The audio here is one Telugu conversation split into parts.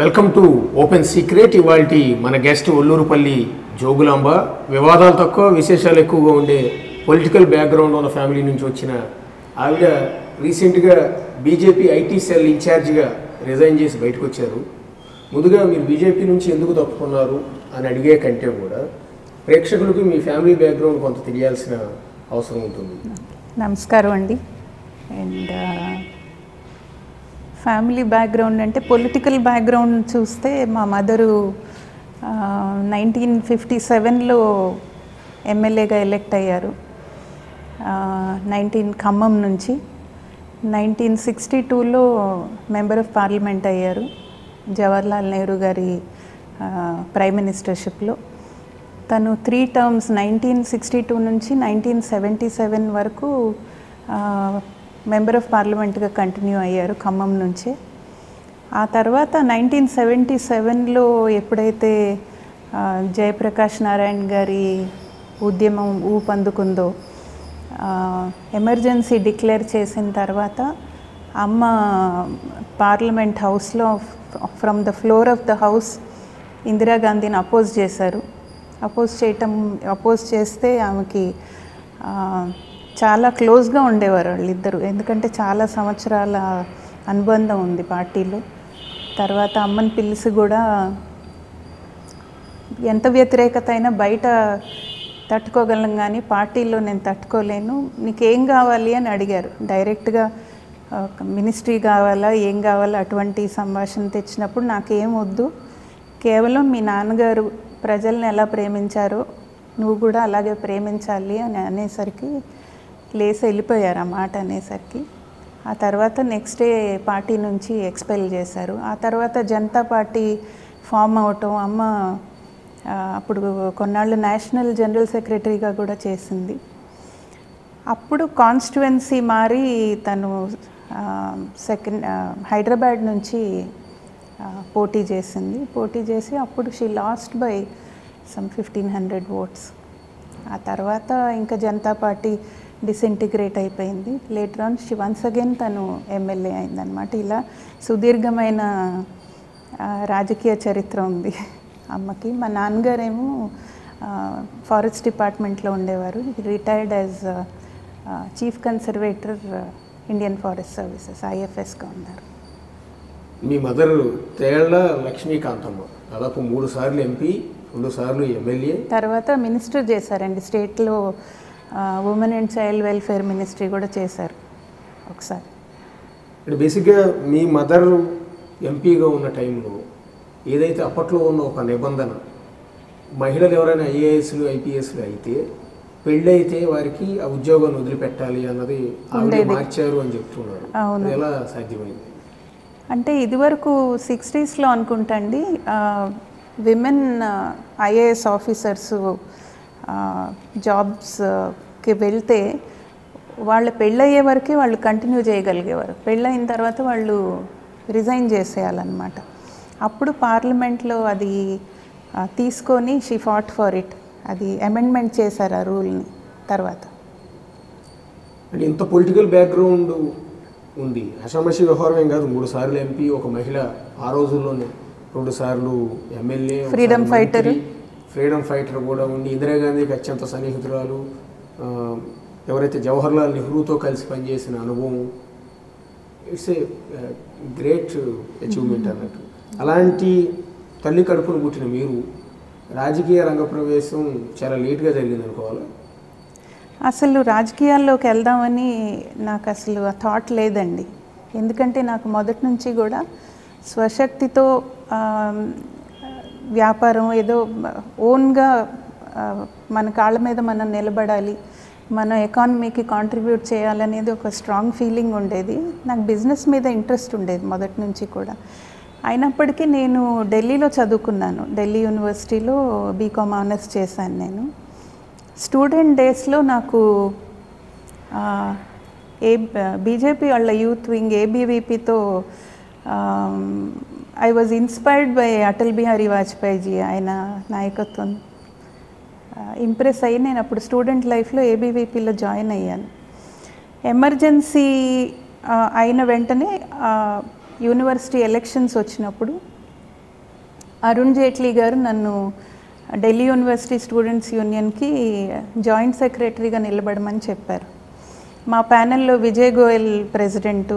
Welcome to open secret. ఇవాల్టి మన గెస్ట్ ఒల్లూరుపల్లి జోగులాంబ. వివాదాలు తక్కువ, విశేషాలు ఎక్కువగా ఉండే పొలిటికల్ బ్యాక్గ్రౌండ్ ఉన్న ఫ్యామిలీ నుంచి వచ్చిన ఆవిడ రీసెంట్గా బీజేపీ ఐటీ సెల్ ఇన్ఛార్జిగా రిజైన్ చేసి బయటకు వచ్చారు. ముందుగా మీరు బీజేపీ నుంచి ఎందుకు తప్పుకున్నారు అని అడిగే కంటే కూడా ప్రేక్షకులకు మీ ఫ్యామిలీ బ్యాక్గ్రౌండ్ కొంత తెలియాల్సిన అవసరం ఉంటుంది. నమస్కారం అండి. అండ్ ఫ్యామిలీ బ్యాక్గ్రౌండ్ అంటే పొలిటికల్ బ్యాక్గ్రౌండ్ చూస్తే మా మదరు 1957లో ఎమ్మెల్యేగా ఎలెక్ట్ అయ్యారు. 19 ఖమ్మం నుంచి. 1962లో మెంబర్ ఆఫ్ పార్లమెంట్ అయ్యారు జవహర్లాల్ నెహ్రూ గారి ప్రైమ్ మినిస్టర్షిప్లో. తను 3 టర్మ్స్ 1962 నుంచి 1977 వరకు మెంబర్ ఆఫ్ పార్లమెంట్గా కంటిన్యూ అయ్యారు ఖమ్మం నుంచి. ఆ తర్వాత 1977లో ఎప్పుడైతే జయప్రకాష్ నారాయణ గారి ఉద్యమం ఊపందుకుందో, ఎమర్జెన్సీ డిక్లేర్ చేసిన తర్వాత అమ్మ పార్లమెంట్ హౌస్లో from the floor of the house ఇందిరాగాంధీని అపోజ్ చేశారు. అపోజ్ చేస్తే ఆమెకి చాలా క్లోజ్గా ఉండేవారు వాళ్ళిద్దరు, ఎందుకంటే చాలా సంవత్సరాల అనుబంధం ఉంది పార్టీలో. తర్వాత అమ్మని పిలిచి కూడా ఎంత వ్యతిరేకత అయినా బయట తట్టుకోగలం కానీ పార్టీలో నేను తట్టుకోలేను, నీకేం కావాలి అని అడిగారు. డైరెక్ట్గా మినిస్ట్రీ కావాలా ఏం కావాలా అటువంటి సంభాషణ తెచ్చినప్పుడు నాకేం వద్దు, కేవలం మీ నాన్నగారు ప్రజల్ని ఎలా ప్రేమించారో నువ్వు కూడా అలాగే ప్రేమించాలి అని అనేసరికి లేసి వెళ్ళిపోయారు. ఆ మాట అనేసరికి ఆ తర్వాత నెక్స్ట్ డే పార్టీ నుంచి ఎక్స్పెల్ చేశారు. ఆ తర్వాత జనతా పార్టీ ఫామ్ అవటం, అమ్మ అప్పుడు కొన్నాళ్ళు నేషనల్ జనరల్ సెక్రటరీగా కూడా చేసింది. అప్పుడు కాన్స్టిట్యువెన్సీ మారి తను హైదరాబాద్ నుంచి పోటీ చేసింది. పోటీ చేసి అప్పుడు she lost by some 1500 votes. ఆ తర్వాత ఇంకా జనతా పార్టీ డిసింటిగ్రేట్ అయిపోయింది. Later on she once again తను ఎమ్మెల్యే అయిందనమాట. ఇలా సుదీర్ఘమైన రాజకీయ చరిత్ర ఉంది అమ్మకి. మా నాన్నగారేమో ఫారెస్ట్ డిపార్ట్మెంట్లో ఉండేవారు. Retired as chief conservator Indian forest services ఐఎఫ్ఎస్గా ఉన్నారు. మీ మదర్ తేళ్ల లక్ష్మీకాంతమ్మ దాదాపు 3 సార్లు ఎంపీ, 2 సార్లు ఎమ్మెల్యే, తర్వాత మినిస్టర్ చేశారండి. స్టేట్లో women and child welfare ministry కూడా చేశారు ఒకసారి. బేసిక్గా మీ మదర్ ఎంపీగా ఉన్న టైంలో ఏదైతే అప్పట్లో ఉన్న ఒక నిబంధన, మహిళలు ఎవరైనా ఐఏఎస్లు ఐపీఎస్లు అయితే పెళ్ళి అయితే వారికి ఆ ఉద్యోగాన్ని వదిలిపెట్టాలి అన్నది మార్చారు అని చెప్తున్నారు. ఎలా సాధ్యమైంది? అంటే ఇదివరకు 60sలో అనుకుంటా అండి, విమెన్ ఐఏఎస్ ఆఫీసర్స్ జాబ్స్కి వెళ్తే వాళ్ళ పెళ్ళయ్యే వరకే వాళ్ళు కంటిన్యూ చేయగలిగేవారు. పెళ్ళయిన తర్వాత వాళ్ళు రిజైన్ చేసేయాలన్నమాట. అప్పుడు పార్లమెంట్లో అది తీసుకొని షీ ఫాట్ ఫర్ ఇట్, అది అమెండ్మెంట్ చేశారు ఆ రూల్ని. తర్వాత అంటే ఇంత పొలిటికల్ బ్యాక్గ్రౌండ్ ఉంది, హషామషి వ్యవహారం ఏం కాదు. 3 సార్లు ఎంపీ, ఒక మహిళ, ఆ రోజుల్లోనే 2 సార్లు ఎమ్మెల్యే, ఫ్రీడమ్ ఫైటర్ కూడా ఉండి, ఇందిరాగాంధీకి అత్యంత సన్నిహితురాలు, ఎవరైతే జవహర్లాల్ నెహ్రూతో కలిసి పనిచేసిన అనుభవం. ఇట్స్ ఏ గ్రేట్ అచీవ్మెంట్ అన్నట్టు. అలాంటి తల్లి కడుపును పుట్టిన మీరు రాజకీయ రంగ ప్రవేశం చాలా లేట్గా జరిగింది అనుకోవాలి. అసలు రాజకీయాల్లోకి వెళ్దామని నాకు అసలు ఆ థాట్ లేదండి. ఎందుకంటే నాకు మొదటి నుంచి కూడా స్వశక్తితో వ్యాపారం, ఏదో ఓన్గా మన కాళ్ళ మీద మనం నిలబడాలి, మన ఎకానమీకి కాంట్రిబ్యూట్ చేయాలనేది ఒక స్ట్రాంగ్ ఫీలింగ్ ఉండేది. నాకు బిజినెస్ మీద ఇంట్రెస్ట్ ఉండేది మొదటి నుంచి కూడా. అయినప్పటికీ నేను ఢిల్లీలో చదువుకున్నాను. ఢిల్లీ యూనివర్సిటీలో బీకామ్ ఆనర్స్ చేశాను నేను. స్టూడెంట్ డేస్లో నాకు బీజేపీ వాళ్ళ యూత్ వింగ్ ఏబీవీపీతో I was inspired by Atal Bihari Vajpayee ji, ఆయన నాయకత్వం ఇంప్రెస్ అయ్యి నేను అప్పుడు స్టూడెంట్ లైఫ్లో ఏబీవీపీలో జాయిన్ అయ్యాను. ఎమర్జెన్సీ అయిన వెంటనే యూనివర్సిటీ ఎలక్షన్స్ వచ్చినప్పుడు అరుణ్ జైట్లీ గారు నన్ను ఢిల్లీ యూనివర్సిటీ స్టూడెంట్స్ యూనియన్కి జాయింట్ సెక్రటరీగా నిలబడమని చెప్పారు. మా ప్యానెల్లో విజయ్ గోయల్ ప్రెసిడెంట్,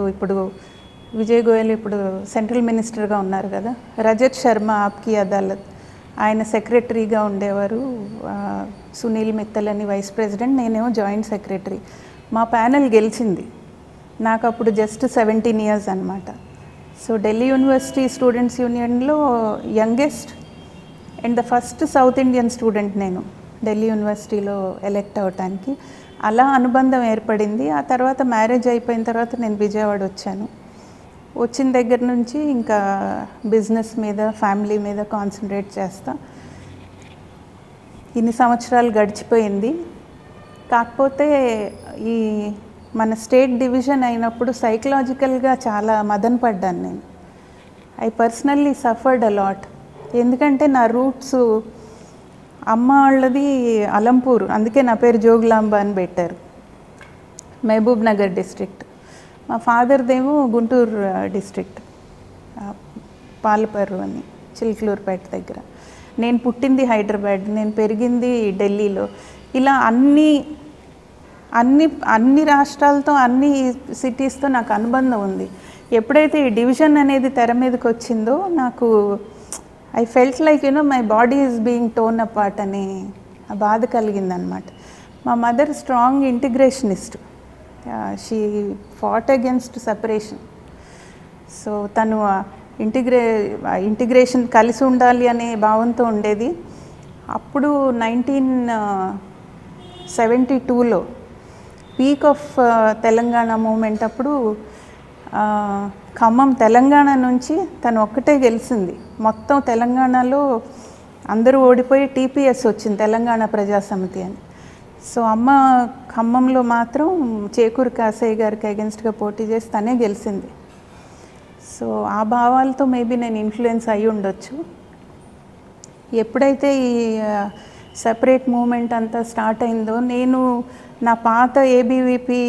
విజయ్ గోయల్ ఇప్పుడు సెంట్రల్ మినిస్టర్గా ఉన్నారు కదా, రజత్ శర్మ ఆప్కి అదాలత్ ఆయన సెక్రటరీగా ఉండేవారు, సునీల్ మిత్తల్ అని వైస్ ప్రెసిడెంట్, నేనేమో జాయింట్ సెక్రటరీ. మా ప్యానెల్ గెలిచింది. నాకు అప్పుడు జస్ట్ 17 years అనమాట. సో ఢిల్లీ యూనివర్సిటీ స్టూడెంట్స్ యూనియన్లో youngest and the first south Indian student నేను ఢిల్లీ యూనివర్సిటీలో ఎలెక్ట్ అవటానికి. అలా అనుబంధం ఏర్పడింది. ఆ తర్వాత మ్యారేజ్ అయిపోయిన తర్వాత నేను విజయవాడ వచ్చాను. వచ్చిన దగ్గర నుంచి ఇంకా బిజినెస్ మీద, ఫ్యామిలీ మీద కాన్సన్ట్రేట్ చేస్తా. ఇన్ని సంవత్సరాలు గడిచిపోయింది. కాకపోతే ఈ మన స్టేట్ డివిజన్ అయినప్పుడు సైకలాజికల్గా చాలా మదన పడ్డాను నేను. I personally suffered a lot. ఎందుకంటే నా రూట్స్ అమ్మ వాళ్ళది అలంపూర్, అందుకే నా పేరు జోగులాంబ అని పెట్టారు, మహబూబ్ నగర్ డిస్ట్రిక్ట్. మా ఫాదర్దేమో గుంటూరు డిస్ట్రిక్ట్, పాలపర్రు అని చిల్కలూరుపేట దగ్గర. నేను పుట్టింది హైదరాబాద్, నేను పెరిగింది ఢిల్లీలో. ఇలా అన్ని రాష్ట్రాలతో, అన్ని సిటీస్తో నాకు అనుబంధం ఉంది. ఎప్పుడైతే ఈ డివిజన్ అనేది తెర మీదకి వచ్చిందో నాకు I felt like my body is being torn apart అనే బాధ కలిగిందనమాట. మా mother strong integrationist. She fought against separation. So తను ఇంటిగ్రేషన్ కలిసి ఉండాలి అనే భావంతో ఉండేది. అప్పుడు 1972లో పీక్ ఆఫ్ తెలంగాణ మూమెంట్ అప్పుడు ఖమ్మం తెలంగాణ నుంచి తను ఒక్కటే గెలిచింది. మొత్తం తెలంగాణలో అందరూ ఓడిపోయి టీపీఎస్ వచ్చింది, తెలంగాణ ప్రజాసమితి అని. సో అమ్మ ఖమ్మంలో మాత్రం చేకూరి కాసయ్య గారికి అగెన్స్ట్గా పోటీ చేసి తనే గెలిచింది. సో ఆ భావాలతో మేబీ నేను ఇన్ఫ్లుయెన్స్ అయ్యి ఉండొచ్చు. ఎప్పుడైతే ఈ సెపరేట్ మూమెంట్ అంతా స్టార్ట్ అయిందో, నేను నా పాత ఏబీవీపీ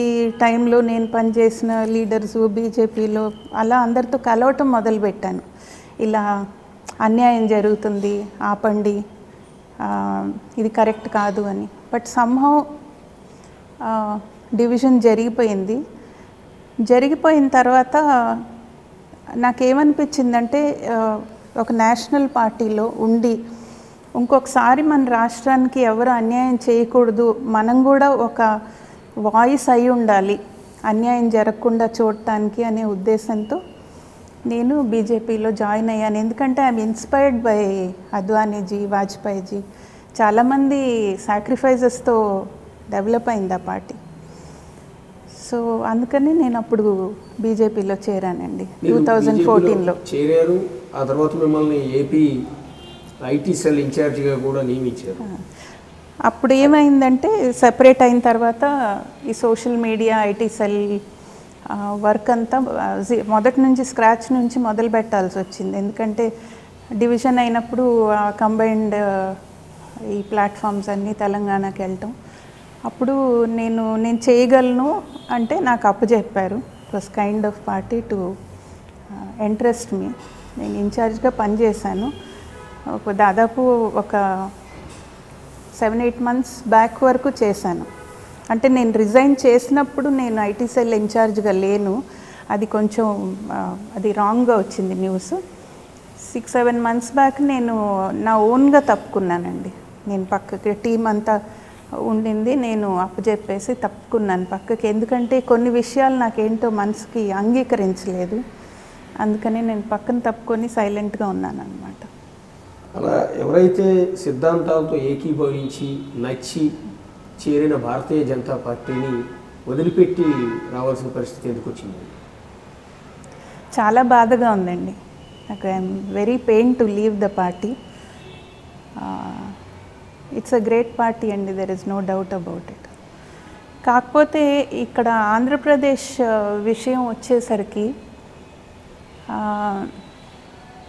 టైంలో నేను పనిచేసిన లీడర్సు బీజేపీలో అలా అందరితో కలవటం మొదలుపెట్టాను. ఇలా అన్యాయం జరుగుతుంది, ఆపండి, ఇది కరెక్ట్ కాదు అని. బట్ సమ్హౌ డివిజన్ జరిగిపోయిన తర్వాత నాకేమనిపించిందంటే, ఒక నేషనల్ పార్టీలో ఉండి ఇంకొకసారి మన రాష్ట్రానికి ఎవరు అన్యాయం చేయకూడదు, మనం కూడా ఒక వాయిస్ అయి ఉండాలి అన్యాయం జరగకుండా చూడటానికి అనే ఉద్దేశంతో నేను బీజేపీలో జాయిన్ అయ్యాను. ఎందుకంటే I'm inspired by Advaniji, Vajpayee ji. చాలామంది సాక్రిఫైజెస్తో డెవలప్ అయింది ఆ పార్టీ. సో అందుకని నేను అప్పుడు బీజేపీలో చేరానండి 2014లో చేరారు. ఆ తర్వాత మిమ్మల్ని ఏపీ ఐటీ సెల్ ఇన్ఛార్జిగా కూడా నియమించారు. అప్పుడు ఏమైందంటే, సెపరేట్ అయిన తర్వాత ఈ social media, IT cell work అంతా మొదటి నుంచి స్క్రాచ్ నుంచి మొదలు పెట్టాల్సి వచ్చింది. ఎందుకంటే డివిజన్ అయినప్పుడు కంబైన్డ్ ఈ ప్లాట్ఫామ్స్ అన్నీ తెలంగాణకి వెళ్ళటం. అప్పుడు నేను చేయగలను అంటే నాకు అప్పచెప్పారు. It was kind of party to interest me. నేను ఇన్ఛార్జ్గా పనిచేశాను. దాదాపు ఒక 7-8 months బ్యాక్ వరకు చేశాను. అంటే నేను రిజైన్ చేసినప్పుడు నేను ఐటీ సెల్ ఇన్ఛార్జ్గా లేను. అది కొంచెం అది రాంగ్గా వచ్చింది న్యూస్. 6-7 months బ్యాక్ నేను నా ఓన్గా తప్పుకున్నానండి. నేను పక్కకి టీం అంతా ఉండింది, నేను అప్పచెప్పేసి తప్పుకున్నాను పక్కకి. ఎందుకంటే కొన్ని విషయాలు నాకేంటో మనసుకి అంగీకరించలేదు. అందుకని నేను పక్కన తప్పుకొని సైలెంట్గా ఉన్నాను అన్నమాట. అలా ఎవరైతే సిద్ధాంతాలతో ఏకీభవించి నచ్చి చేరిన భారతీయ జనతా పార్టీని వదిలిపెట్టి రావాల్సిన పరిస్థితి ఎందుకు వచ్చింది? చాలా బాధగా ఉందండి నాకు. I'm very pain to leave the party. It's a great party అండి, there is no doubt about it. కాకపోతే ఇక్కడ ఆంధ్రప్రదేశ్ విషయం వచ్చేసరికి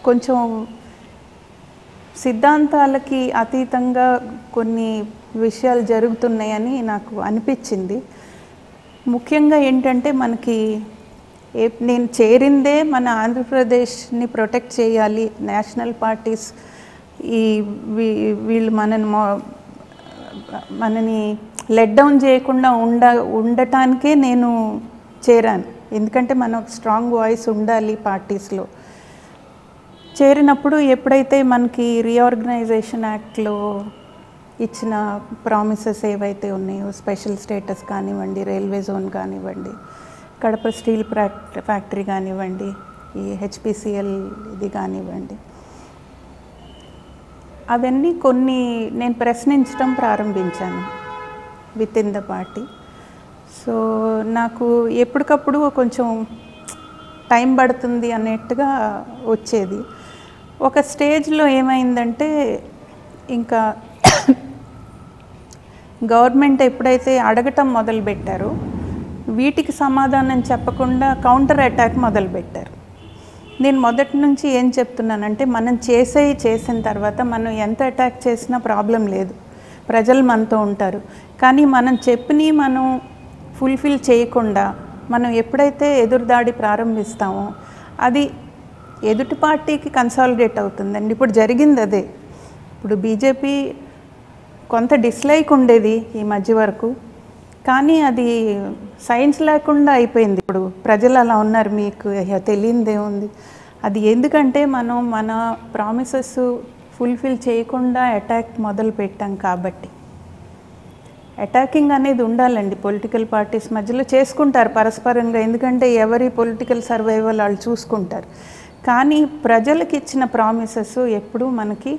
కొంచెం సిద్ధాంతాలకి అతీతంగా కొన్ని విషయాలు జరుగుతున్నాయని నాకు అనిపించింది. ముఖ్యంగా ఏంటంటే, మనకి నేను చేరిందే మన ఆంధ్రప్రదేశ్ని ప్రొటెక్ట్ చేయాలి, నేషనల్ పార్టీస్ ఈ వీళ్ళు మనని లెట్ డౌన్ చేయకుండా ఉండటానికే నేను చేరాను. ఎందుకంటే మనం స్ట్రాంగ్ వాయిస్ ఉండాలి పార్టీస్లో. చేరినప్పుడు ఎప్పుడైతే మనకి రీఆర్గనైజేషన్ యాక్ట్లో ఇచ్చిన ప్రామిసెస్ ఏవైతే ఉన్నాయో, స్పెషల్ స్టేటస్ కానివ్వండి, రైల్వే జోన్ కానివ్వండి, కడప స్టీల్ ఫ్యాక్టరీ కానివ్వండి, ఈ హెచ్పిసిఎల్ ఇది కానివ్వండి, అవన్నీ కొన్ని నేను ప్రశ్నించడం ప్రారంభించాను with in the party. So నాకు ఎప్పటికప్పుడు కొంచెం టైం పడుతుంది అన్నట్టుగా వచ్చేది. ఒక స్టేజ్లో ఏమైందంటే ఇంకా గవర్నమెంట్ ఎప్పుడైతే అడగటం మొదలుపెట్టారో వీటికి సమాధానం చెప్పకుండా కౌంటర్ అటాక్ మొదలుపెట్టారు. నేను మొదటి నుంచి ఏం చెప్తున్నానంటే మనం చేసిన తర్వాత మనం ఎంత అటాక్ చేసినా ప్రాబ్లం లేదు, ప్రజలు మనతో ఉంటారు. కానీ మనం చెప్పినవి మనం ఫుల్ఫిల్ చేయకుండా మనం ఎప్పుడైతే ఎదురుదాడి ప్రారంభిస్తామో అది ఎదుటి పార్టీకి కన్సాలిడేట్ అవుతుందండి. ఇప్పుడు జరిగింది అదే. ఇప్పుడు బీజేపీ కొంత డిస్లైక్ ఉండేది ఈ మధ్య వరకు, కానీ అది సైన్స్ లేకుండా అయిపోయింది. ఇప్పుడు ప్రజలు అలా ఉన్నారు, మీకు తెలియనిదేముంది. అది ఎందుకంటే మనం మన ప్రామిసెస్ ఫుల్ఫిల్ చేయకుండా అటాక్ మొదలు పెట్టాం కాబట్టి. అటాకింగ్ అనేది ఉండాలండి, పొలిటికల్ పార్టీస్ మధ్యలో చేసుకుంటారు పరస్పరంగా, ఎందుకంటే ఎవరి పొలిటికల్ సర్వైవల్ వాళ్ళు చూసుకుంటారు. కానీ ప్రజలకు ఇచ్చిన ప్రామిసెస్ ఎప్పుడు మనకి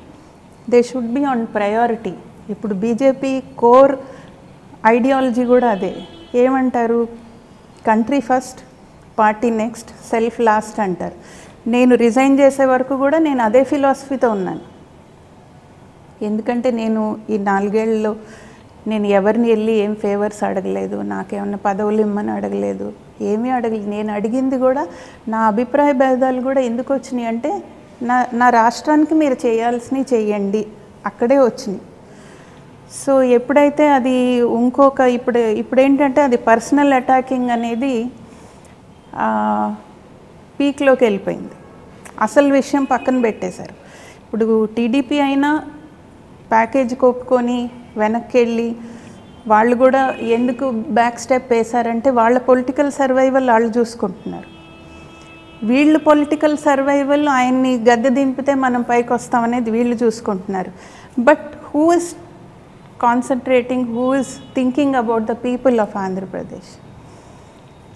they should be on priority. ఇప్పుడు బీజేపీ కోర్ ఐడియాలజీ కూడా అదే. ఏమంటారు? Country first, party next, self last అంటారు. నేను రిజైన్ చేసే వరకు కూడా నేను అదే ఫిలాసఫీతో ఉన్నాను. ఎందుకంటే నేను ఈ 4 ఏళ్ళలో నేను ఎవరిని వెళ్ళి ఏం ఫేవర్స్ అడగలేదు, నాకేమన్నా పదవులు ఇమ్మని అడగలేదు, ఏమీ అడగలేదు. నేను అడిగింది కూడా నా అభిప్రాయ భేదాలు కూడా ఎందుకు వచ్చినాయి అంటే నా రాష్ట్రానికి మీరు చేయాల్సినవి చేయండి, అక్కడే వచ్చినాయి. సో ఎప్పుడైతే అది ఇంకొక ఇప్పుడు ఏంటంటే అది పర్సనల్ అటాకింగ్ అనేది పీక్లోకి వెళ్ళిపోయింది. అసలు విషయం పక్కన పెట్టేశారు. ఇప్పుడు టీడీపీ అయినా ప్యాకేజీ ఒప్పుకొని వెనక్కి వెళ్ళి వాళ్ళు కూడా ఎందుకు బ్యాక్ స్టెప్ వేశారంటే వాళ్ళ పొలిటికల్ సర్వైవల్ వాళ్ళు చూసుకుంటున్నారు. వీళ్ళు పొలిటికల్ సర్వైవల్ ఆయన్ని గద్దె దింపితే మనం పైకి వస్తామనేది వీళ్ళు చూసుకుంటున్నారు. But who is concentrating, who is thinking about the people of Andhra Pradesh?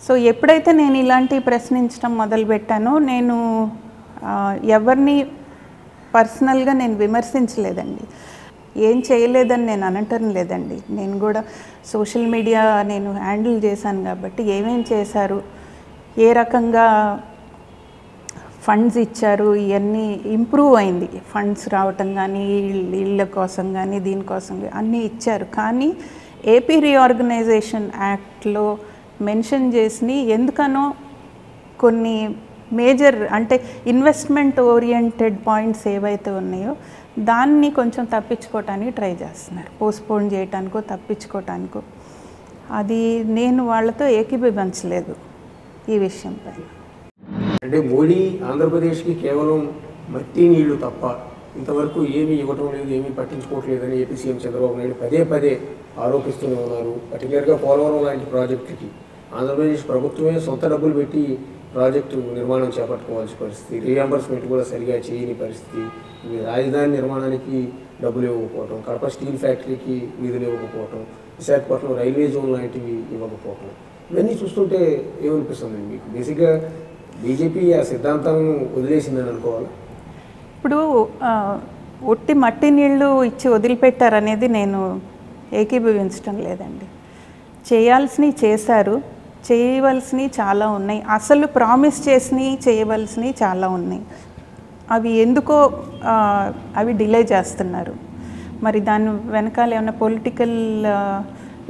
So ఎప్పుడైతే నేను ఇలాంటివి ప్రశ్నించడం మొదలుపెట్టానో నేను ఎవరిని పర్సనల్గా నేను విమర్శించలేదండి, ఏం చేయలేదని నేను అనటం లేదండి. నేను కూడా సోషల్ మీడియా నేను హ్యాండిల్ చేశాను కాబట్టి ఏమేం చేశారు, ఏ రకంగా ఫండ్స్ ఇచ్చారు, ఇవన్నీ ఇంప్రూవ్ అయింది. ఫండ్స్ రావటం కానీ, ఇళ్ళ కోసం కానీ, దీనికోసం అన్నీ ఇచ్చారు. కానీ ఏపీ రీఆర్గనైజేషన్ యాక్ట్లో మెన్షన్ చేసి ఎందుకనో కొన్ని మేజర్ అంటే ఇన్వెస్ట్మెంట్ ఓరియంటెడ్ పాయింట్స్ ఏవైతే ఉన్నాయో దాన్ని కొంచెం తప్పించుకోవటానికి ట్రై చేస్తున్నారు, పోస్ట్పోన్ చేయటానికో తప్పించుకోవటానికో. అది నేను వాళ్ళతో ఏకీభవించలేదు ఈ విషయంపై. అంటే మోడీ ఆంధ్రప్రదేశ్కి కేవలం మట్టి నీళ్లు తప్ప ఇంతవరకు ఏమీ ఇవ్వటం లేదు, ఏమీ పట్టించుకోవట్లేదని ఏపీ సీఎం చంద్రబాబు నాయుడు పదే ఆరోపిస్తూనే ఉన్నారు. పర్టికులర్గా పోలవరం లాంటి ప్రాజెక్టుకి ఆంధ్రప్రదేశ్ ప్రభుత్వమే సొంత డబ్బులు పెట్టి ప్రాజెక్టు నిర్మాణం చేపట్టుకోవాల్సిన పరిస్థితి, రీఎంబర్స్మెంట్ కూడా సరిగా చేయని పరిస్థితి, రాజధాని నిర్మాణానికి డబ్బులు ఇవ్వకపోవటం, కడప స్టీల్ ఫ్యాక్టరీకి నిధులు ఇవ్వకపోవటం, విశాఖపట్నం రైల్వే జోన్ లాంటివి ఇవ్వకపోవటం, ఇవన్నీ చూస్తుంటే ఏమనిపిస్తుంది మీకు? బేసిక్గా బీజేపీ ఆ సిద్ధాంతాలను వదిలేసిందని అనుకోవాలి. ఇప్పుడు ఒట్టి మట్టి నీళ్లు ఇచ్చి వదిలిపెట్టారనేది నేను ఏకీభవించడం లేదండి. చేయాల్సినవి చేశారు, చేయవలసినవి చాలా ఉన్నాయి. అసలు ప్రామిస్ చేసినవి చేయవలసినవి చాలా ఉన్నాయి. అవి ఎందుకో అవి డిలే చేస్తున్నారు. మరి దాని వెనకాల ఏమైనా పొలిటికల్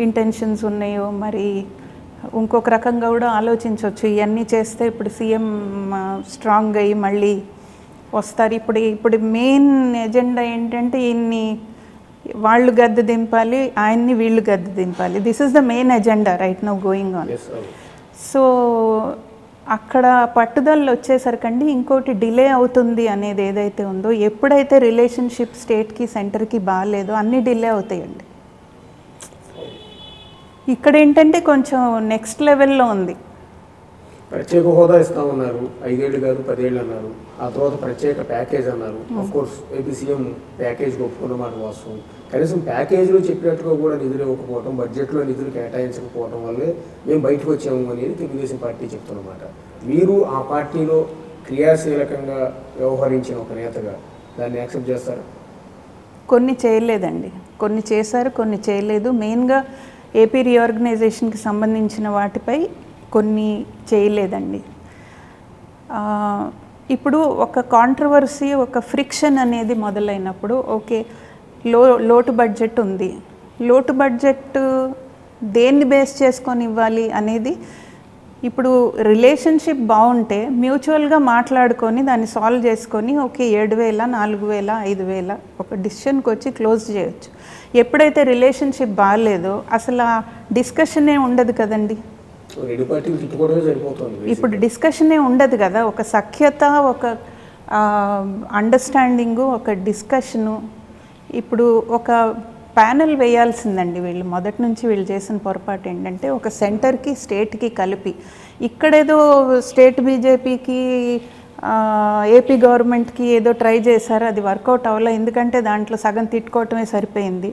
ఇంటెన్షన్స్ ఉన్నాయో మరి ఇంకొక రకంగా కూడా ఆలోచించవచ్చు. ఇవన్నీ చేస్తే ఇప్పుడు సీఎం స్ట్రాంగ్ అయ్యి మళ్ళీ వస్తారు. ఇప్పుడు మెయిన్ ఎజెండా ఏంటంటే ఈయన్ని వాళ్ళు గద్దె దింపాలి, ఆయన్ని వీళ్ళు గద్దె దింపాలి. This is the main agenda right now going on. So అక్కడ పట్టుదల వచ్చేసరికండి ఇంకోటి డిలే అవుతుంది అనేది ఏదైతే ఉందో, ఎప్పుడైతే రిలేషన్షిప్ స్టేట్కి సెంటర్కి బాగాలేదో అన్నీ డిలే అవుతాయండి. ఇక్కడ ఏంటంటే కొంచెం నెక్స్ట్ లెవెల్లో ఉంది. ప్రత్యేక హోదా ఇస్తామన్నారు, 5 ఏళ్ళు కాదు 10 ఏళ్ళు అన్నారు. ఆ తర్వాత ప్రత్యేక ప్యాకేజ్ అన్నారు. కోర్స్ ఏపీ సీఎం ప్యాకేజ్ ఒప్పుకున్న మాట వాస్తవం. కనీసం ప్యాకేజీలో చెప్పినట్టుగా కూడా నిధులు ఇవ్వకపోవడం, బడ్జెట్లో నిధులు కేటాయించకపోవడం వల్లే మేము బయటకు వచ్చాము అనేది తెలుగుదేశం పార్టీ చెప్తున్నమాట. మీరు ఆ పార్టీలో క్రియాశీలకంగా వ్యవహరించిన ఒక నేతగా దాన్ని యాక్సెప్ట్ చేస్తారా? కొన్ని చేయలేదండి, కొన్ని చేశారు, కొన్ని చేయలేదు. మెయిన్గా ఏపీ రీఆర్గనైజేషన్కి సంబంధించిన వాటిపై కొన్ని చేయలేదండి. ఇప్పుడు ఒక కాంట్రవర్సీ, ఒక ఫ్రిక్షన్ అనేది మొదలైనప్పుడు ఓకే, లోటు బడ్జెట్ ఉంది, లోటు బడ్జెట్ దేన్ని బేస్ చేసుకొని ఇవ్వాలి అనేది, ఇప్పుడు రిలేషన్షిప్ బాగుంటే మ్యూచువల్గా మాట్లాడుకొని దాన్ని సాల్వ్ చేసుకొని ఓకే 7,000, 4,000, 5,000 ఒక డిసిషన్కి వచ్చి క్లోజ్ చేయొచ్చు. ఎప్పుడైతే రిలేషన్షిప్ బాగాలేదో అసలు ఆ డిస్కషనే ఉండదు కదండి. ఇప్పుడు డిస్కషనే ఉండదు కదా, ఒక సఖ్యత, ఒక అండర్స్టాండింగు, ఒక డిస్కషను. ఇప్పుడు ఒక ప్యానెల్ వేయాల్సిందండి. వీళ్ళు మొదటి నుంచి వీళ్ళు చేసిన పొరపాటు ఏంటంటే ఒక సెంటర్కి స్టేట్కి కలిపి, ఇక్కడేదో స్టేట్ బీజేపీకి ఏపీ గవర్నమెంట్కి ఏదో ట్రై చేశారు, అది వర్కౌట్ అవ్వలే. ఎందుకంటే దాంట్లో సగం తిట్టుకోవటమే సరిపోయింది.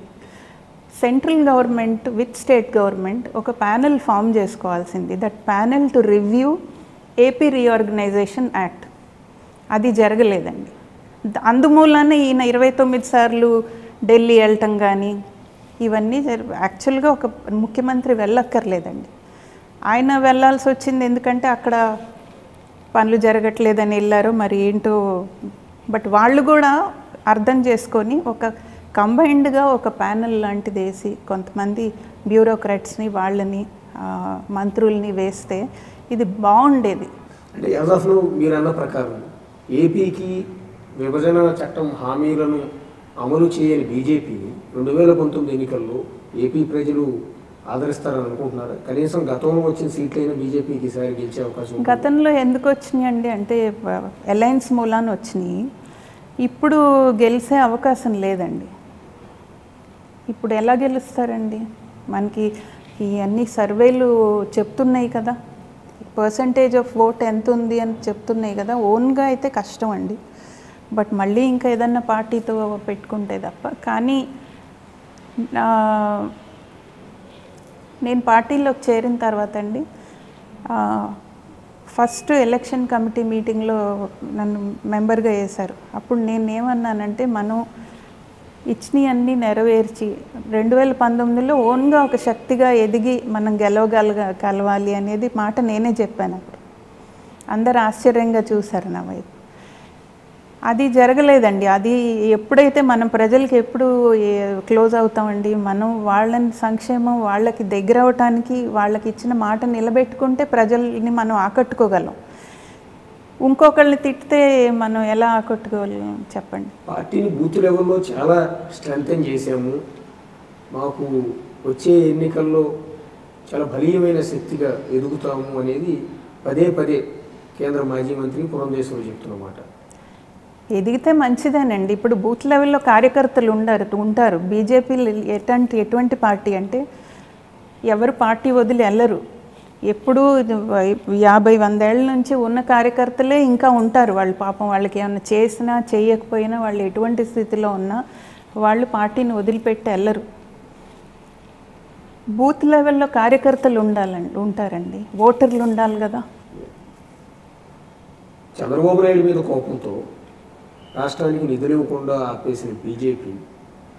Central government with state government ఒక ప్యానెల్ ఫామ్ చేసుకోవాల్సింది. That panel to review AP reorganisation act. అది జరగలేదండి. అందుమూలనే ఈయన 29 సార్లు ఢిల్లీ వెళ్ళటం కానీ ఇవన్నీ యాక్చువల్గా ఒక ముఖ్యమంత్రి వెళ్ళక్కర్లేదండి. ఆయన వెళ్ళాల్సి వచ్చింది ఎందుకంటే అక్కడ పనులు జరగట్లేదని వెళ్ళారు, మరి ఏంటో. బట్ వాళ్ళు కూడా అర్థం చేసుకొని ఒక కంబైన్డ్గా ఒక ప్యానెల్ లాంటిది వేసి కొంతమంది బ్యూరోక్రాట్స్ని, వాళ్ళని, మంత్రుల్ని వేస్తే ఇది బాగుండేది. అంటే యాజాఫ్లో మీరు అన్న ప్రకారం ఏపీకి విభజన చట్టం హామీలను అమలు చేయని బీజేపీ 2019 ఎన్నికల్లో ఏపీ ప్రజలు ఆదరిస్తారని అనుకుంటున్నారా? కనీసం గతంలో వచ్చిన సీట్లైనా బీజేపీకి ఈసారి గెలిచే అవకాశం? గతంలో ఎందుకు వచ్చినాయి అండి అంటే అలయన్స్ మూలాన్ని వచ్చినాయి. ఇప్పుడు గెలిచే అవకాశం లేదండి. ఇప్పుడు ఎలా గెలుస్తారండి? మనకి ఈ అన్ని సర్వేలు చెప్తున్నాయి కదా, పర్సంటేజ్ ఆఫ్ ఓట్ ఎంత ఉంది అని చెప్తున్నాయి కదా. ఓన్గా అయితే కష్టం అండి. బట్ మళ్ళీ ఇంకా ఏదన్నా పార్టీతో పెట్టుకుంటే తప్ప. కానీ నేను పార్టీలోకి చేరిన తర్వాత అండి, ఫస్ట్ ఎలక్షన్ కమిటీ మీటింగ్లో నన్ను మెంబర్గా వేశారు. అప్పుడు నేను ఏమన్నానంటే, మనం ఇచ్చినవన్నీ నెరవేర్చి 2019లో ఓన్గా ఒక శక్తిగా ఎదిగి మనం కలవాలి అనేది మాట నేనే చెప్పాను. అప్పుడు అందరు ఆశ్చర్యంగా చూశారు నా వైపు. అది జరగలేదండి. అది ఎప్పుడైతే మనం ప్రజలకి ఎప్పుడు క్లోజ్ అవుతామండి, మనం వాళ్ళని సంక్షేమం, వాళ్ళకి దగ్గర అవటానికి, వాళ్ళకి ఇచ్చిన మాట నిలబెట్టుకుంటే ప్రజల్ని మనం ఆకట్టుకోగలం. ఇంకొకళ్ళని తిట్టితే మనం ఎలా ఆకట్టుకోగలం చెప్పండి? పార్టీని బూత్ లెవెల్లో చాలా స్ట్రెంథెన్ చేసాము, మాకు వచ్చే ఎన్నికల్లో చాలా బలీయమైన శక్తిగా ఎదుగుతాము అనేది పదే పదే కేంద్ర మాజీ మంత్రి పురంధేశ్వరి చెప్తున్నమాట. ఎదిగితే మంచిదేనండి. ఇప్పుడు బూత్ లెవెల్లో కార్యకర్తలు ఉంటారు. బీజేపీ ఎటువంటి పార్టీ అంటే ఎవరు పార్టీ వదిలి వెళ్ళరు. ఎప్పుడు 50-100 ఏళ్ళ నుంచి ఉన్న కార్యకర్తలే ఇంకా ఉంటారు. వాళ్ళు పాపం వాళ్ళకి ఏమైనా చేసినా చేయకపోయినా, వాళ్ళు ఎటువంటి స్థితిలో ఉన్నా వాళ్ళు పార్టీని వదిలిపెట్టి వెళ్ళరు. బూత్ లెవెల్లో కార్యకర్తలు ఉంటారండి, ఓటర్లు ఉండాలి కదా. చంద్రబాబు నాయుడు మీద కోపంతో రాష్ట్రానికి నిధులు ఇవ్వకుండా ఆపేసిన బీజేపీ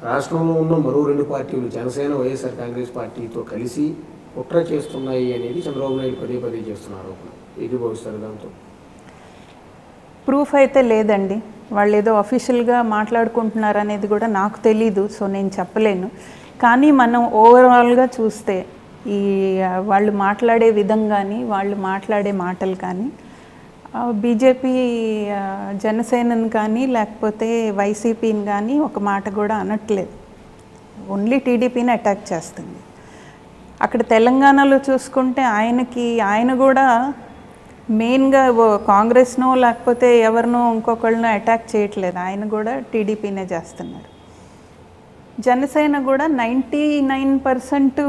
రాష్ట్రంలో ఉన్న మరో 2 పార్టీలు జనసేన, వైఎస్ఆర్ కాంగ్రెస్ పార్టీతో కలిసి కుట్ర చేస్తున్నాయి అనేది చంద్రబాబు నాయుడు పదే పదే చేస్తున్నారు. ఏకీభవిస్తారు దాంతో? ప్రూఫ్ అయితే లేదండి. వాళ్ళు ఏదో అఫీషియల్గా మాట్లాడుకుంటున్నారు అనేది కూడా నాకు తెలీదు, సో నేను చెప్పలేను. కానీ మనం ఓవరాల్గా చూస్తే ఈ వాళ్ళు మాట్లాడే విధం కానీ, వాళ్ళు మాట్లాడే మాటలు కానీ బీజేపీ జనసేనని కానీ లేకపోతే వైసీపీని కానీ ఒక మాట కూడా అనట్లేదు. ఓన్లీ టీడీపీని అటాక్ చేస్తుంది. అక్కడ తెలంగాణలో చూసుకుంటే ఆయన కూడా మెయిన్గా కాంగ్రెస్నో లేకపోతే ఎవరినో ఇంకొకళ్ళనో అటాక్ చేయట్లేదు, ఆయన కూడా టీడీపీనే చేస్తున్నారు. జనసేన కూడా 99%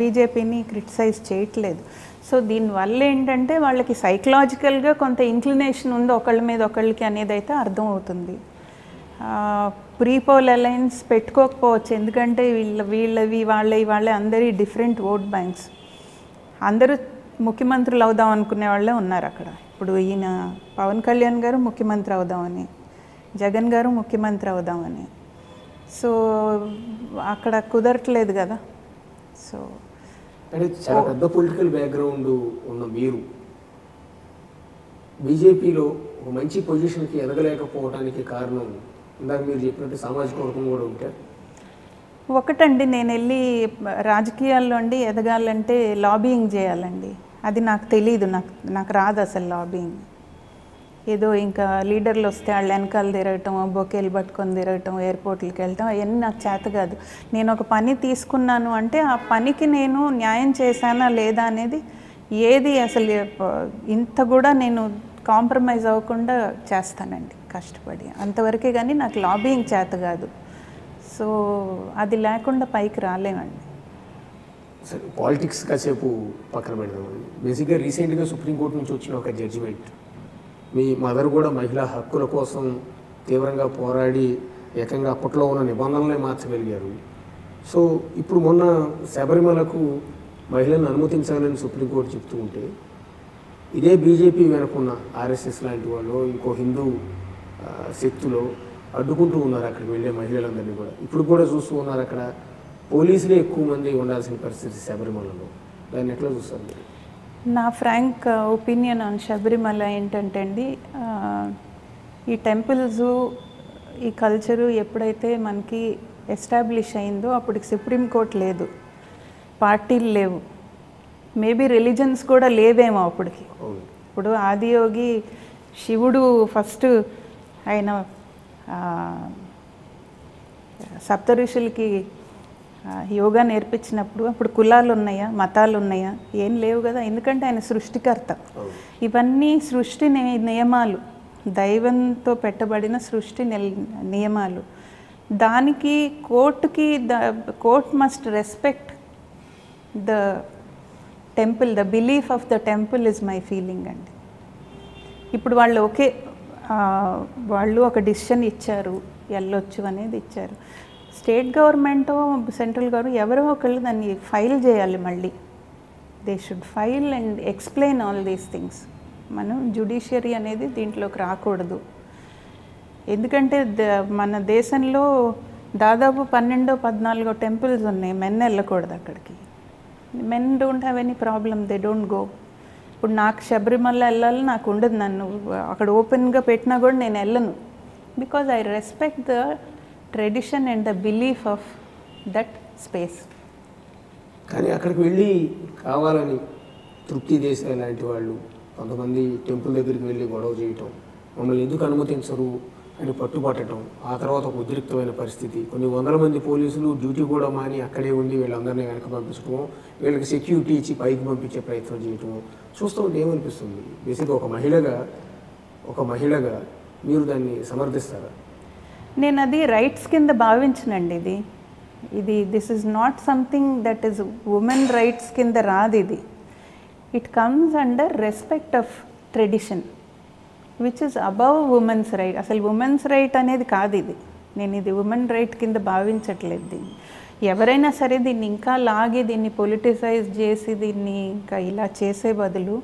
బీజేపీని క్రిటిసైజ్ చేయట్లేదు. సో దీనివల్ల ఏంటంటే వాళ్ళకి సైకలాజికల్గా కొంత ఇంక్లినేషన్ ఉంది ఒకళ్ళ మీద ఒకళ్ళకి అనేది అయితే అర్థమవుతుంది. ప్రీపోల్ అలయన్స్ పెట్టుకోకపోవచ్చు, ఎందుకంటే వీళ్ళవి వాళ్ళే అందరి డిఫరెంట్ ఓట్ బ్యాంక్స్. అందరూ ముఖ్యమంత్రులు అవుదాం అనుకునే వాళ్ళే ఉన్నారు అక్కడ. ఇప్పుడు ఈయన పవన్ కళ్యాణ్ గారు ముఖ్యమంత్రి అవుదామని, జగన్ గారు ముఖ్యమంత్రి అవుదామని. సో అక్కడ కుదరట్లేదు కదా. సో అంటే చాలా పెద్ద పొలిటికల్ బ్యాక్గ్రౌండ్ ఉన్న మీరు బీజేపీలో ఒక మంచి పొజిషన్కి ఎదగలేకపోవడానికి కారణం ఇందాక మీరు చెప్పినట్టు సామాజిక వర్గం కూడా ఉంటే? ఒకటండి, నేను వెళ్ళి రాజకీయాల్లో అండి ఎదగాలంటే లాబింగ్ చేయాలండి. అది నాకు తెలీదు, నాకు రాదు అసలు లాబింగ్. ఏదో ఇంకా లీడర్లు వస్తే వాళ్ళు వెనకాల తిరగటం, బొకేలు పట్టుకొని తిరగటం, ఎయిర్పోర్ట్లకి వెళ్ళటం, అవన్నీ నాకు చేత కాదు. నేను ఒక పని తీసుకున్నాను అంటే ఆ పనికి నేను న్యాయం చేశానా లేదా అనేది ఏది అసలు ఇంత కూడా నేను కాంప్రమైజ్ అవ్వకుండా చేస్తానండి కష్టపడి, అంతవరకే. కానీ నాకు లాబింగ్ చేత కాదు. సో అది లేకుండా పైకి రాలేమండి. సరే, పాలిటిక్స్ కాసేపు పక్కన పెడదామండి. బేసిక్గా రీసెంట్గా సుప్రీంకోర్టు నుంచి వచ్చిన ఒక జడ్జిమెంట్, మీ మదర్ కూడా మహిళా హక్కుల కోసం తీవ్రంగా పోరాడి ఏకంగా అప్పట్లో ఉన్న నిబంధనలే మార్చగలిగారు. సో ఇప్పుడు మొన్న శబరిమలకు మహిళలను అనుమతించాలని సుప్రీంకోర్టు చెప్తూ ఉంటే ఇదే బీజేపీ వెనుకున్న ఆర్ఎస్ఎస్ లాంటి వాళ్ళు ఇంకో హిందూ శక్తులు అడ్డుకుంటూ ఉన్నారు అక్కడికి వెళ్ళే మహిళలందరినీ కూడా. ఇప్పుడు కూడా చూస్తూ ఉన్నారు అక్కడ పోలీసులే ఎక్కువ మంది ఉండాల్సిన పరిస్థితి శబరిమలలో. దాన్ని ఎట్లా చూస్తారు మీరు? నా ఫ్రాంక్ ఒపీనియన్ ఆన్ శబరిమల ఏంటంటే అండి, ఈ టెంపుల్స్ ఈ కల్చరు ఎప్పుడైతే మనకి ఎస్టాబ్లిష్ అయిందో అప్పటికి సుప్రీంకోర్టు లేదు, పార్టీలు లేవు, మేబీ రిలీజన్స్ కూడా లేవేమో అప్పటికి. ఇప్పుడు ఆదియోగి శివుడు ఫస్ట్ ఆయన సప్త ఋషులకి యోగా నేర్పించినప్పుడు అప్పుడు కులాలు ఉన్నాయా, మతాలు ఉన్నాయా? ఏం లేవు కదా, ఎందుకంటే ఆయన సృష్టికర్త. ఇవన్నీ సృష్టి నియమాలు, దైవంతో పెట్టబడిన సృష్టి నియమాలు. దానికి కోర్టుకి court must respect the temple, the belief of the temple is my feeling అండి. ఇప్పుడు వాళ్ళు వాళ్ళు ఒక డిసిషన్ ఇచ్చారు, వెళ్ళొచ్చు అనేది ఇచ్చారు. స్టేట్ గవర్నమెంట్, సెంట్రల్ గవర్నమెంట్ ఎవరో ఒకళ్ళు దాన్ని ఫైల్ చేయాలి మళ్ళీ. They should file and explain all these things. మనం జ్యుడిషియరీ అనేది దీంట్లోకి రాకూడదు. ఎందుకంటే మన దేశంలో దాదాపు 12-14 టెంపుల్స్ ఉన్నాయి, మెన్ వెళ్ళకూడదు అక్కడికి. Men don't have any problem, they don't go. ఇప్పుడు నాకు శబరిమల వెళ్ళాలి నాకు ఉండదు, నన్ను అక్కడ ఓపెన్గా పెట్టినా కూడా నేను వెళ్ళను. Because I respect the tradition and the belief of that space. కానీ అక్కడికి వెళ్ళి కావాలని తృప్తి దేశాయ్ లాంటి వాళ్ళు కొంతమంది టెంపుల్ దగ్గరికి వెళ్ళి గొడవ చేయటం, మమ్మల్ని ఎందుకు అనుమతించరు అని పట్టుపట్టడం, ఆ తర్వాత ఒక ఉద్రిక్తమైన పరిస్థితి. కొన్ని వందల మంది పోలీసులు డ్యూటీ కూడా మాని అక్కడే ఉండి వీళ్ళందరినీ వెనక పంపించడము, వీళ్ళకి సెక్యూరిటీ ఇచ్చి పైకి పంపించే ప్రయత్నం చేయటము చూస్తూ ఉంటే ఏమనిపిస్తుంది? బేసిక్గా ఒక మహిళగా మీరు దాన్ని సమర్థిస్తారా? నేను అది రైట్స్ కింద భావించనండి. This is not something that is women rights కింద రాదు. It comes under respect of tradition which is above women's right. అసలు ఉమెన్స్ రైట్ అనేది కాదు ఇది. నేను ఇది ఉమెన్ రైట్ కింద భావించట్లేదు దీన్ని. ఎవరైనా సరే దీన్ని ఇంకా లాగి దీన్ని పొలిటిసైజ్ చేసి దీన్ని ఇంకా ఇలా చేసే బదులు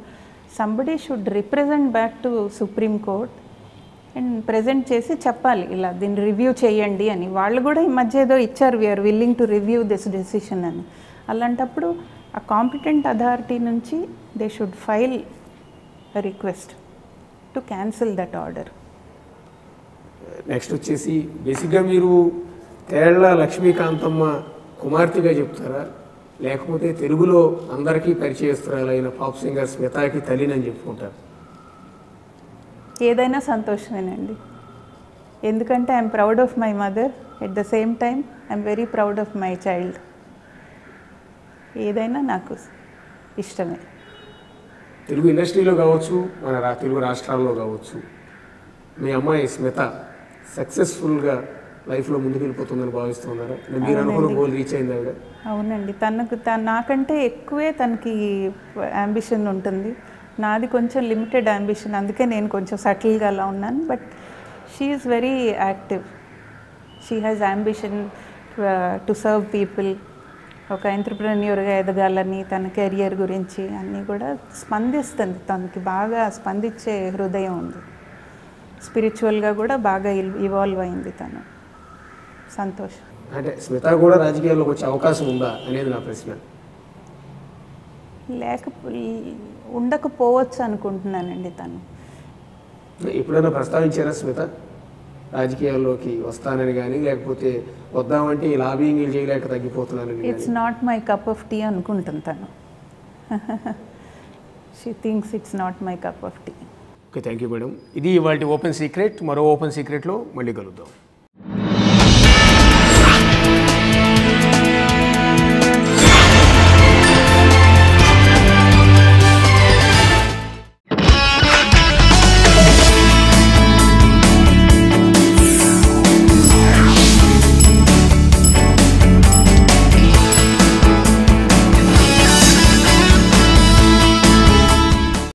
somebody should represent back to supreme court and present చేసి చెప్పాలి, ఇలా దీన్ని రివ్యూ చేయండి అని. వాళ్ళు కూడా ఈ మధ్య ఏదో ఇచ్చారు, we are willing to review this decision అని. అలాంటప్పుడు ఆ కాంపిటెంట్ అథారిటీ నుంచి they should file request to cancel that order. Next వచ్చేసి బేసిక్గా మీరు కేరళ లక్ష్మీకాంతమ్మ కుమార్తెగా చెప్తారా, లేకపోతే తెలుగులో అందరికీ పరిచయస్తురాలైన పాప్ సింగర్ స్మితాకి తల్లినని చెప్పుకుంటారు? ఏదైనా సంతోషమేనండి. ఎందుకంటే I'm proud of my mother, at the same time I'm very proud of my child. ఏదైనా నాకు ఇష్టమే. తెలుగు ఇండస్ట్రీలో కావచ్చు, మన తెలుగు రాష్ట్రాల్లో కావచ్చు, మీ అమ్మాయి స్మిత సక్సెస్ఫుల్గా లైఫ్లో ముందుకు వెళ్ళిపోతుందని భావిస్తున్నారా? మీరు అనుకున్న గోల్ రీచ్ అయింది ఆవిడ? అవునండి, నాకంటే ఎక్కువే తనకి అంబిషన్ ఉంటుంది. నాది కొంచెం లిమిటెడ్ అంబిషన్, అందుకే నేను కొంచెం సటిల్గా అలా ఉన్నాను. But she is very active. She has ambition to serve people. ఒక ఎంటర్‌ప్రెన్యూర్‌గా ఎదగాలని, తన కెరియర్ గురించి అన్నీ కూడా స్పందిస్తుంది. తనకి బాగా స్పందించే హృదయం ఉంది. స్పిరిచువల్గా కూడా బాగా ఇవాల్వ్ అయింది తను. సంతోషం. అంటే స్మిత కూడా రాజకీయాల్లోకి వచ్చే అవకాశం ఉందా అనేది నా ప్రశ్న. ఉండకపోవచ్చు అనుకుంటున్నానండి. తను ఎప్పుడైనా ప్రస్తావించారా స్మిత రాజకీయాల్లోకి వస్తానని కానీ, లేకపోతే వద్దామంటే ఈ లాబింగ్ చేయలేక తగ్గిపోతున్నానని? It's not my cup of tea అనుకుంటుంది తను. She thinks it's not my cup of tea. Okay, thank you madam. ఇది ఇవాళ ఓపెన్ సీక్రెట్. మరో ఓపెన్ సీక్రెట్లో మళ్ళీ కలుద్దాం.